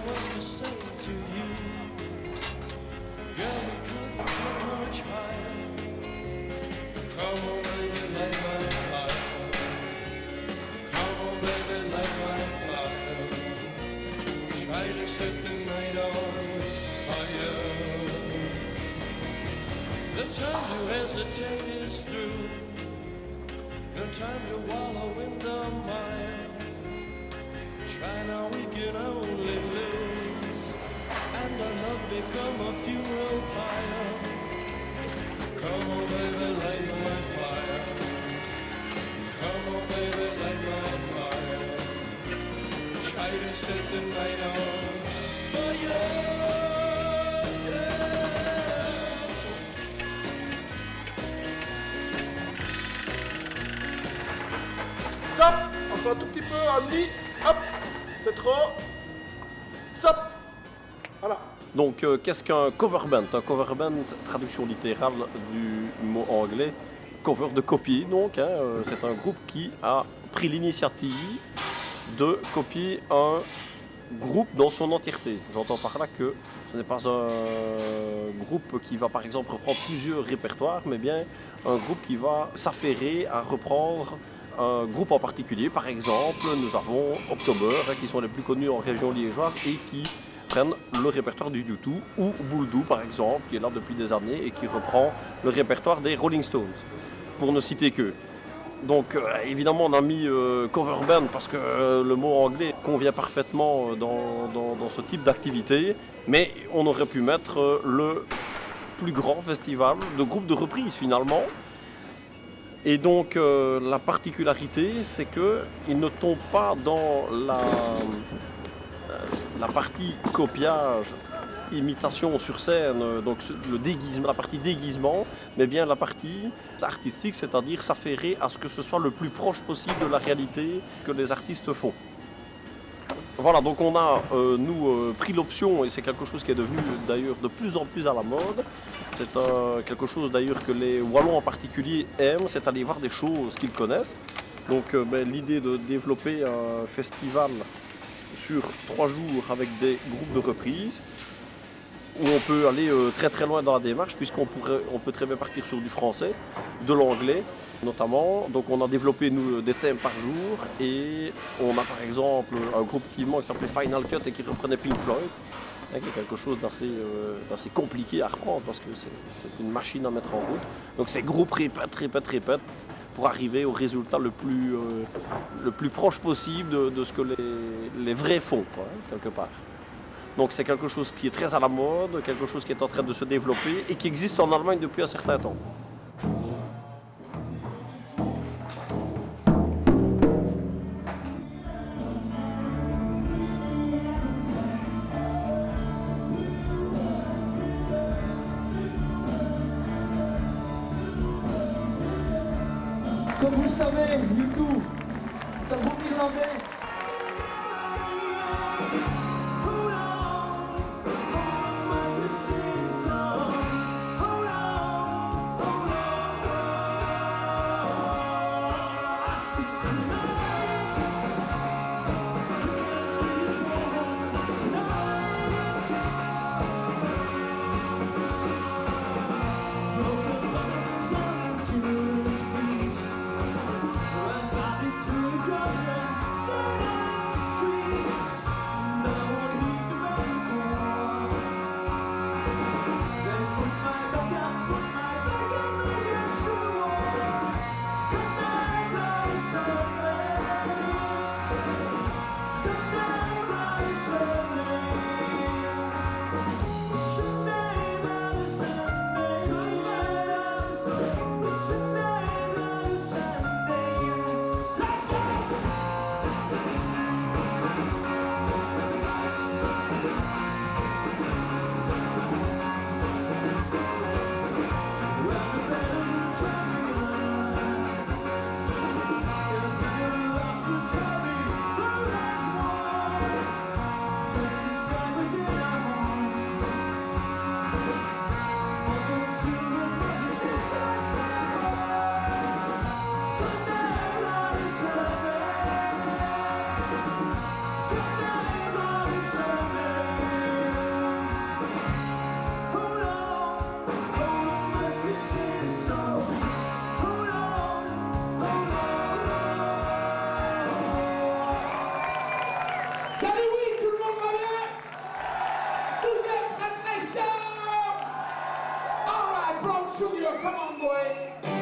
was to say to you, girl, we couldn't get much higher. Come on, baby, light my fire. Come on, baby, light my fire. Try to set the night on fire. The time to hesitate is through. No time to wallow in the mire. Try now, we can only live, and our love become a funeral pyre. Come on, baby, light my fire. Come on, baby, light my fire. Try to set the night on fire. Stop. Encore un tout petit peu, Andy. Hop. C'est trop. Stop. Voilà. Donc, qu'est-ce qu'un cover band? Un cover band, traduction littérale du mot anglais, cover de copier. Donc, c'est un groupe qui a pris l'initiative de copier un groupe dans son entièreté. J'entends par là que ce n'est pas un groupe qui va, par exemple, reprendre plusieurs répertoires, mais bien un groupe qui va s'affairer à reprendre un groupe en particulier. Par exemple, nous avons October, qui sont les plus connus en région liégeoise et qui prennent le répertoire du U2, ou Bouldou par exemple, qui est là depuis des années et qui reprend le répertoire des Rolling Stones, pour ne citer qu'eux. Donc évidemment on a mis cover band parce que le mot anglais convient parfaitement dans ce type d'activité, mais on aurait pu mettre le plus grand festival de groupes de reprises finalement. Et donc la particularité, c'est qu'ils ne tombent pas dans la partie copiage, imitation sur scène, donc le déguisement, la partie déguisement, mais bien la partie artistique, c'est-à-dire s'affairer à ce que ce soit le plus proche possible de la réalité que les artistes font. Voilà, donc on a, pris l'option, et c'est quelque chose qui est devenu d'ailleurs de plus en plus à la mode. C'est quelque chose d'ailleurs que les Wallons en particulier aiment, c'est aller voir des choses qu'ils connaissent. Donc l'idée de développer un festival sur 3 jours avec des groupes de reprises, où on peut aller très très loin dans la démarche, puisqu'on peut très bien partir sur du français, de l'anglais notamment. Donc on a développé nous des thèmes par jour, et on a par exemple un groupe qui s'appelait Final Cut et qui reprenait Pink Floyd, qui est quelque chose d'assez compliqué à reprendre parce que c'est une machine à mettre en route. Donc ces groupes répètent pour arriver au résultat le plus proche possible de ce que les vrais font, quoi, quelque part. Donc c'est quelque chose qui est très à la mode, quelque chose qui est en train de se développer et qui existe en Allemagne depuis un certain temps. Comme vous le savez, U2, c'est un groupe irlandais. Silvio, come on, boy.